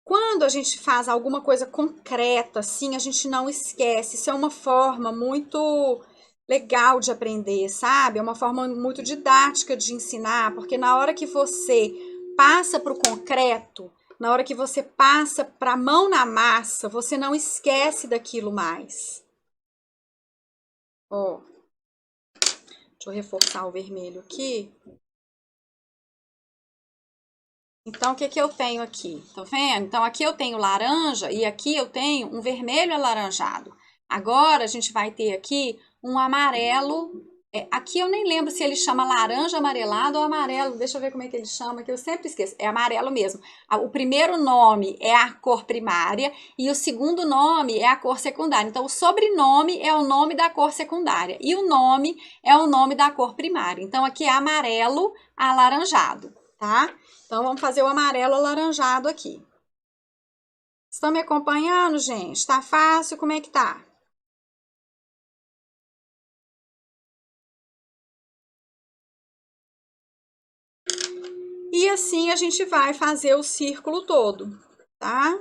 A: Quando a gente faz alguma coisa concreta, assim, a gente não esquece. Isso é uma forma muito legal de aprender, sabe? É uma forma muito didática de ensinar, porque na hora que você passa para o concreto, na hora que você passa para a mão na massa, você não esquece daquilo mais. Ó, deixa eu reforçar o vermelho aqui. Então, o que que eu tenho aqui? Tá vendo? Então, aqui eu tenho laranja e aqui eu tenho um vermelho alaranjado. Agora, a gente vai ter aqui um amarelo. Aqui eu nem lembro se ele chama laranja amarelado ou amarelo. Deixa eu ver como é que ele chama, que eu sempre esqueço. É amarelo mesmo. O primeiro nome é a cor primária e o segundo nome é a cor secundária. Então, o sobrenome é o nome da cor secundária e o nome é o nome da cor primária. Então, aqui é amarelo alaranjado, tá? Então, vamos fazer o amarelo alaranjado aqui. Estão me acompanhando, gente? Tá fácil? Como é que tá? E assim a gente vai fazer o círculo todo, tá?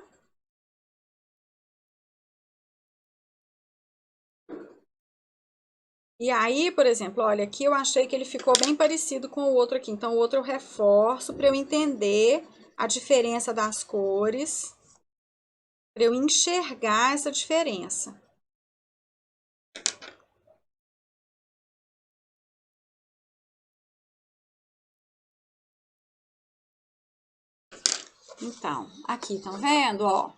A: E aí, por exemplo, olha, aqui eu achei que ele ficou bem parecido com o outro aqui. Então, o outro eu reforço para eu entender a diferença das cores, para eu enxergar essa diferença. Então, aqui, estão vendo, ó?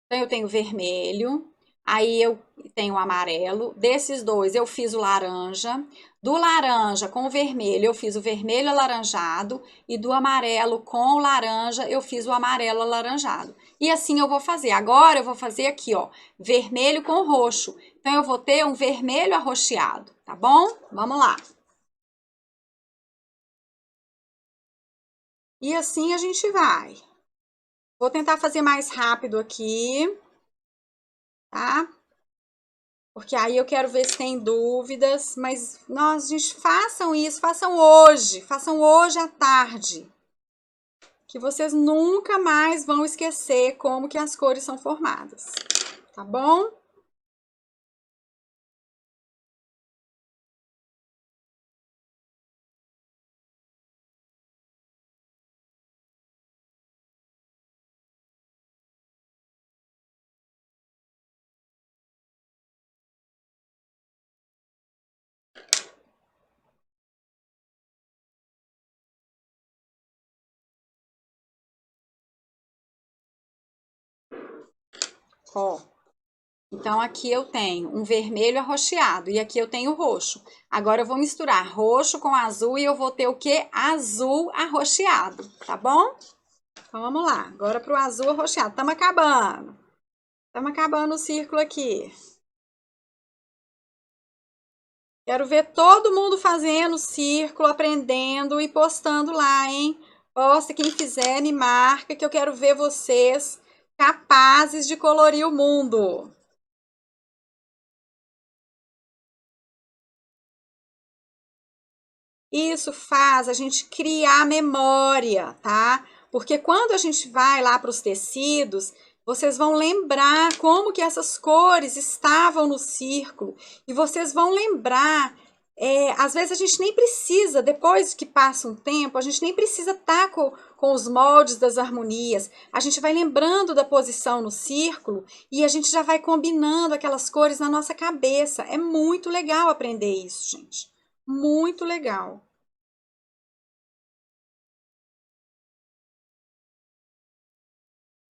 A: Então, eu tenho vermelho, aí eu tenho o amarelo. Desses dois, eu fiz o laranja. Do laranja com o vermelho, eu fiz o vermelho alaranjado. E do amarelo com o laranja, eu fiz o amarelo alaranjado. E assim eu vou fazer. Agora, eu vou fazer aqui, ó, vermelho com roxo. Então, eu vou ter um vermelho arroxeado, tá bom? Vamos lá. E assim a gente vai. Vou tentar fazer mais rápido aqui, tá? Porque aí eu quero ver se tem dúvidas, mas nós, gente, façam isso, façam hoje à tarde, que vocês nunca mais vão esquecer como que as cores são formadas, tá bom? Ó, então aqui eu tenho um vermelho arroxeado e aqui eu tenho roxo. Agora eu vou misturar roxo com azul e eu vou ter o quê? Azul arroxeado, tá bom? Então vamos lá, agora pro azul arroxeado. Estamos acabando. Estamos acabando o círculo aqui. Quero ver todo mundo fazendo círculo, aprendendo e postando lá, hein? Posta quem fizer, me marca que eu quero ver vocês capazes de colorir o mundo. Isso faz a gente criar memória, tá? Porque quando a gente vai lá para os tecidos, vocês vão lembrar como que essas cores estavam no círculo e vocês vão lembrar. Às vezes a gente nem precisa, depois que passa um tempo, a gente nem precisa estar com os moldes das harmonias. A gente vai lembrando da posição no círculo e a gente já vai combinando aquelas cores na nossa cabeça. É muito legal aprender isso, gente. Muito legal.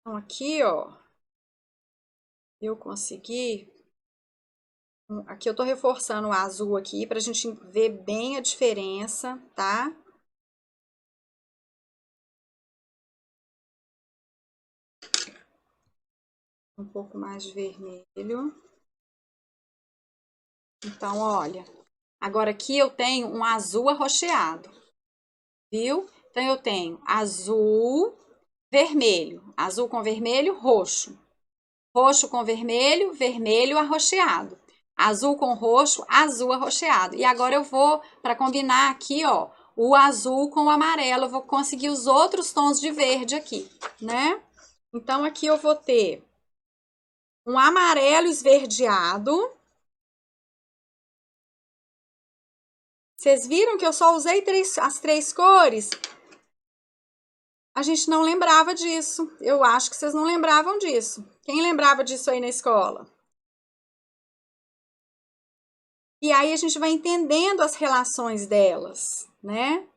A: Então, aqui, ó, eu consegui. Aqui eu tô reforçando o azul aqui pra gente ver bem a diferença, tá? Um pouco mais de vermelho. Então, olha. Agora aqui eu tenho um azul arroxeado, viu? Então, eu tenho azul, vermelho. Azul com vermelho, roxo. Roxo com vermelho, vermelho arroxeado. Azul com roxo, azul arroxeado. E agora eu vou, para combinar aqui, ó, o azul com o amarelo, eu vou conseguir os outros tons de verde aqui, né? Então, aqui eu vou ter um amarelo esverdeado. Vocês viram que eu só usei as três cores? A gente não lembrava disso. Eu acho que vocês não lembravam disso. Quem lembrava disso aí na escola? E aí a gente vai entendendo as relações delas, né?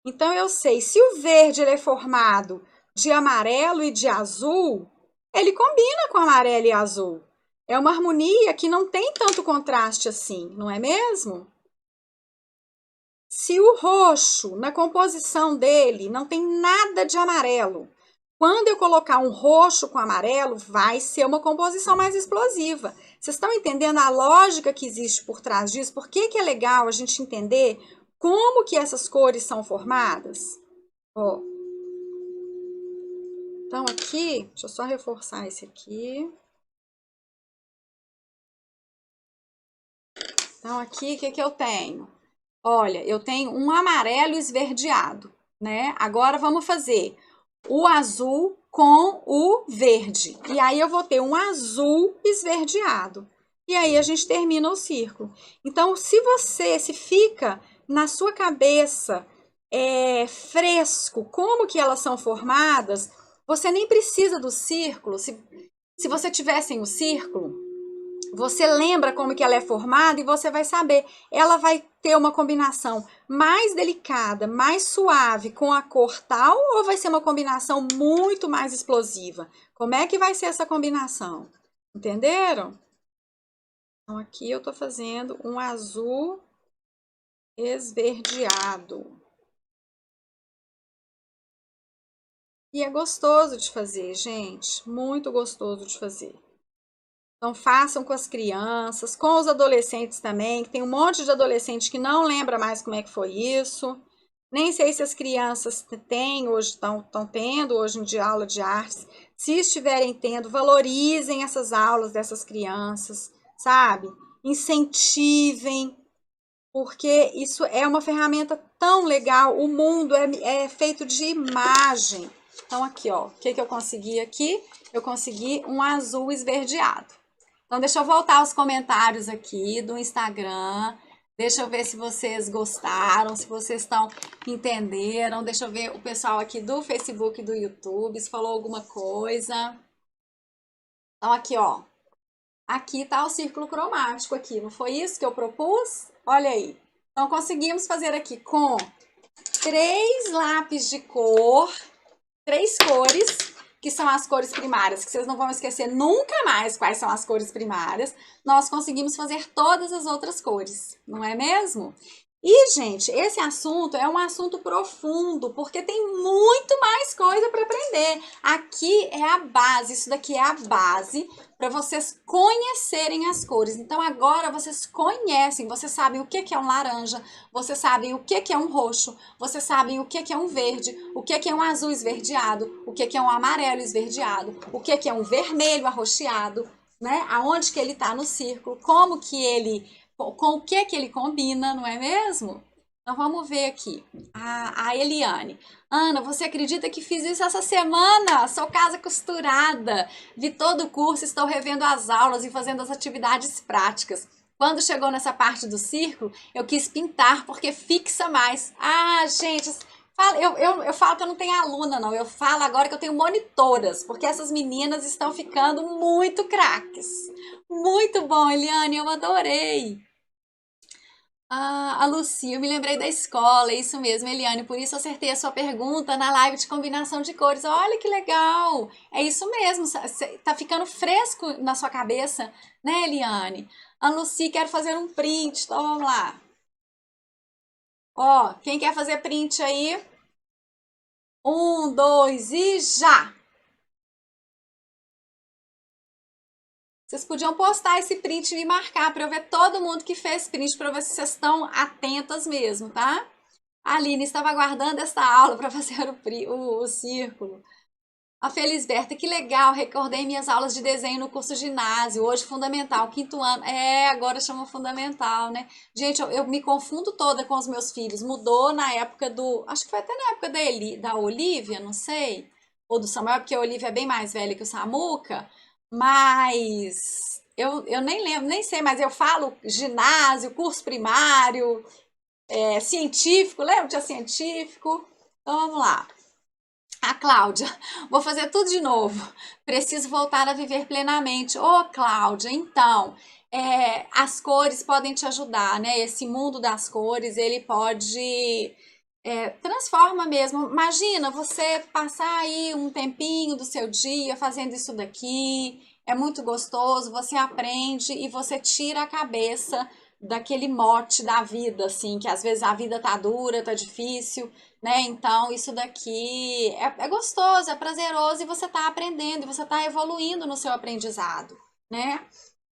A: Então eu sei, se o verde ele é formado de amarelo e de azul, ele combina com amarelo e azul. É uma harmonia que não tem tanto contraste assim, não é mesmo? Se o roxo, na composição dele, não tem nada de amarelo, quando eu colocar um roxo com amarelo, vai ser uma composição mais explosiva. Vocês estão entendendo a lógica que existe por trás disso? Por que que é legal a gente entender como que essas cores são formadas? Ó, então aqui, deixa eu só reforçar esse aqui. Então aqui, o que que eu tenho? Olha, eu tenho um amarelo esverdeado, né? Agora vamos fazer o azul com o verde. E aí eu vou ter um azul esverdeado. E aí a gente termina o círculo. Então, se fica na sua cabeça fresco como que elas são formadas, você nem precisa do círculo. Se você tivesse o círculo, você lembra como que ela é formada e você vai saber. Ela vai ter uma combinação mais delicada, mais suave com a cor tal ou vai ser uma combinação muito mais explosiva? Como é que vai ser essa combinação? Entenderam? Então aqui eu tô fazendo um azul esverdeado. E é gostoso de fazer, gente. Muito gostoso de fazer. Então, façam com as crianças, com os adolescentes também, que tem um monte de adolescente que não lembra mais como é que foi isso. Nem sei se as crianças têm hoje, estão tendo hoje em dia aula de artes. Se estiverem tendo, valorizem essas aulas dessas crianças, sabe? Incentivem, porque isso é uma ferramenta tão legal. O mundo é feito de imagem. Então, aqui, ó, o que que eu consegui aqui? Eu consegui um azul esverdeado. Então, deixa eu voltar aos comentários aqui do Instagram. Deixa eu ver se vocês gostaram, se vocês entenderam. Deixa eu ver o pessoal aqui do Facebook e do YouTube, se falou alguma coisa. Então, aqui, ó. Aqui tá o círculo cromático aqui. Não foi isso que eu propus? Olha aí. Então, conseguimos fazer aqui com 3 lápis de cor, 3 cores, que são as cores primárias, que vocês não vão esquecer nunca mais quais são as cores primárias, nós conseguimos fazer todas as outras cores, não é mesmo? E, gente, esse assunto é um assunto profundo, porque tem muito mais coisa para aprender. Aqui é a base, isso daqui é a base para vocês conhecerem as cores. Então, agora vocês conhecem, vocês sabem o que é um laranja, vocês sabem o que é um roxo, vocês sabem o que é um verde, o que é um azul esverdeado, o que é um amarelo esverdeado, o que é um vermelho arroxeado, né? Aonde que ele está no círculo, como que ele com o que ele combina, não é mesmo? Então vamos ver aqui. A Eliane. Ana, você acredita que fiz isso essa semana? Sou casa costurada. Vi todo o curso, estou revendo as aulas e fazendo as atividades práticas. Quando chegou nessa parte do círculo, eu quis pintar porque fixa mais. Ah, gente, eu falo que eu não tenho aluna, não. Eu falo agora que eu tenho monitoras, porque essas meninas estão ficando muito craques. Muito bom, Eliane, eu adorei. Ah, a Lucia, eu me lembrei da escola, é isso mesmo, Eliane, por isso eu acertei a sua pergunta na live de combinação de cores. Olha que legal! É isso mesmo, tá ficando fresco na sua cabeça, né, Eliane? A Lucia quer fazer um print, então vamos lá. Ó, quem quer fazer print aí? 1, 2 e já! Vocês podiam postar esse print e me marcar para eu ver todo mundo que fez print, para eu ver se vocês estão atentas mesmo, tá? A Aline estava aguardando esta aula para fazer o círculo. A Felisberta, que legal, recordei minhas aulas de desenho no curso ginásio, hoje fundamental, quinto ano. É, agora chama fundamental, né? Gente, eu me confundo toda com os meus filhos. Mudou na época do. Acho que foi até na época da Olivia, não sei. Ou do Samuel, porque a Olivia é bem mais velha que o Samuca. Mas eu nem lembro, nem sei, mas eu falo ginásio, curso primário, científico, lembra? Tinha científico. Então vamos lá. A Cláudia, vou fazer tudo de novo. Preciso voltar a viver plenamente. Ô, Cláudia, então, as cores podem te ajudar, né? Esse mundo das cores, ele pode transforma mesmo. Imagina você passar aí um tempinho do seu dia fazendo isso daqui, é muito gostoso, você aprende e você tira a cabeça daquele mote da vida, assim, que às vezes a vida tá dura, tá difícil, né? Então isso daqui é gostoso, é prazeroso e você tá aprendendo, e você tá evoluindo no seu aprendizado, né?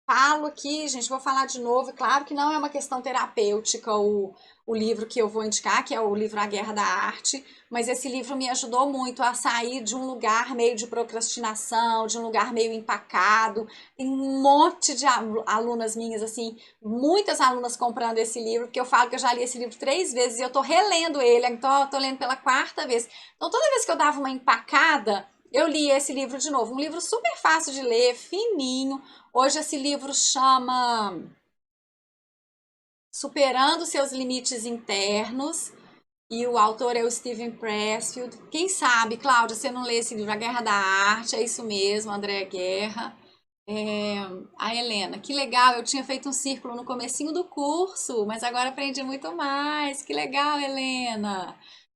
A: Falo aqui, gente, vou falar de novo, e claro que não é uma questão terapêutica o livro que eu vou indicar, que é o livro A Guerra da Arte, mas esse livro me ajudou muito a sair de um lugar meio de procrastinação, de um lugar meio empacado. Tem um monte de alunas minhas, assim, muitas alunas comprando esse livro, porque eu falo que eu já li esse livro 3 vezes e eu tô relendo ele, então eu tô lendo pela 4ª vez. Então toda vez que eu dava uma empacada, eu li esse livro de novo. Um livro super fácil de ler, fininho. Hoje esse livro chama Superando Seus Limites Internos e o autor é o Steven Pressfield. Quem sabe, Cláudia, você não lê esse livro, A Guerra da Arte, é isso mesmo, Andréa Guerra. É, a Helena, que legal, eu tinha feito um círculo no comecinho do curso, mas agora aprendi muito mais. Que legal, Helena.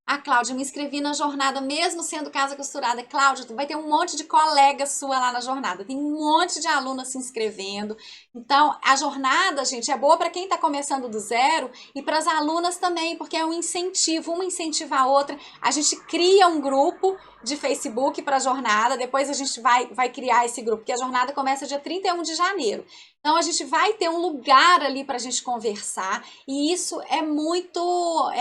A: Ah, Cláudia, me inscrevi na jornada, mesmo sendo casa costurada. Cláudia, tu vai ter um monte de colega sua lá na jornada. Tem um monte de alunas se inscrevendo. Então, a jornada, gente, é boa para quem está começando do zero e para as alunas também, porque é um incentivo, uma incentiva a outra. A gente cria um grupo de Facebook para a jornada, depois a gente vai criar esse grupo, porque a jornada começa dia 31 de janeiro. Então a gente vai ter um lugar ali para a gente conversar e isso é muito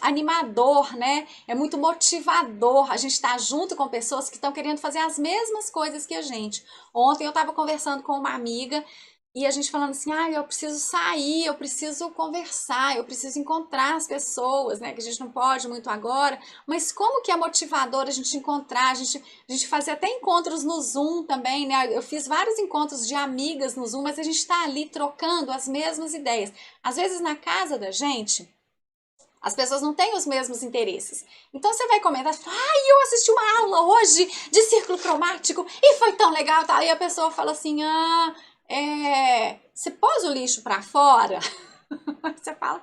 A: animador, né? É muito motivador a gente estar junto com pessoas que estão querendo fazer as mesmas coisas que a gente. Ontem eu estava conversando com uma amiga e a gente falando assim, eu preciso sair, eu preciso conversar, eu preciso encontrar as pessoas, né? Que a gente não pode muito agora, mas como que é motivador a gente encontrar, a gente fazer até encontros no Zoom também, né? Eu fiz vários encontros de amigas no Zoom, mas a gente está ali trocando as mesmas ideias. Às vezes na casa da gente, as pessoas não têm os mesmos interesses. Então você vai comentar, eu assisti uma aula hoje de círculo cromático e foi tão legal, tá? E a pessoa fala assim, você pôs o lixo pra fora? Você fala,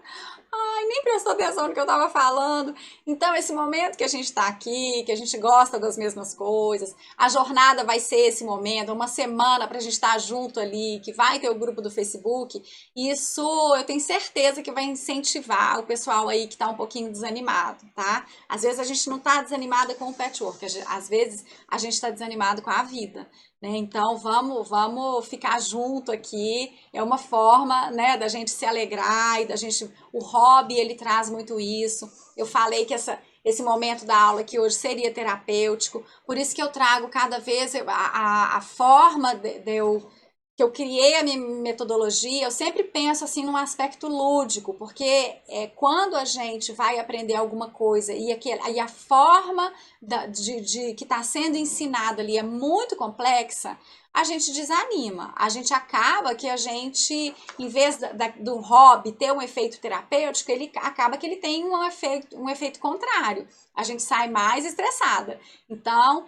A: nem prestou atenção no que eu tava falando. Então, esse momento que a gente tá aqui, que a gente gosta das mesmas coisas, a jornada vai ser esse momento, uma semana pra gente estar junto ali, que vai ter o grupo do Facebook. Isso eu tenho certeza que vai incentivar o pessoal aí que tá um pouquinho desanimado, tá? Às vezes a gente não tá desanimada com o patchwork, às vezes a gente tá desanimado com a vida. Né? Então vamos ficar junto aqui. É uma forma, né, da gente se alegrar e da gente. O hobby ele traz muito isso. Eu falei que esse momento da aula aqui hoje seria terapêutico, por isso que eu trago cada vez a forma de eu que eu criei a minha metodologia, eu sempre penso assim num aspecto lúdico, porque quando a gente vai aprender alguma coisa e a forma que está sendo ensinada ali é muito complexa, a gente desanima. A gente acaba que a gente, em vez do hobby ter um efeito terapêutico, ele acaba que ele tem um efeito contrário. A gente sai mais estressada. Então,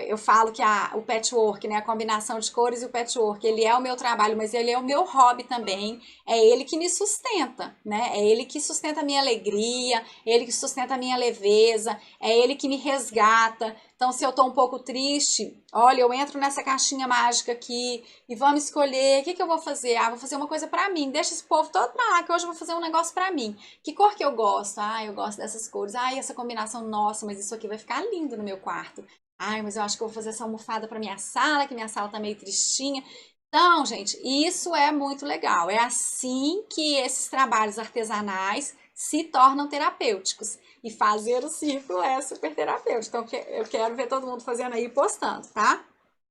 A: eu falo que o patchwork, né, a combinação de cores e o patchwork, ele é o meu trabalho, mas ele é o meu hobby também, é ele que me sustenta, né, é ele que sustenta a minha alegria, é ele que sustenta a minha leveza, é ele que me resgata. Então, se eu tô um pouco triste, olha, eu entro nessa caixinha mágica aqui e vamos escolher, o que eu vou fazer? Vou fazer uma coisa pra mim, deixa esse povo todo pra lá, que hoje eu vou fazer um negócio pra mim. Que cor que eu gosto? Eu gosto dessas cores. Essa combinação, nossa, mas isso aqui vai ficar lindo no meu quarto. Mas eu acho que eu vou fazer essa almofada pra minha sala, que minha sala tá meio tristinha. Então, gente, isso é muito legal. É assim que esses trabalhos artesanais se tornam terapêuticos. E fazer o círculo é super terapêutico. Então, eu quero ver todo mundo fazendo aí e postando, tá?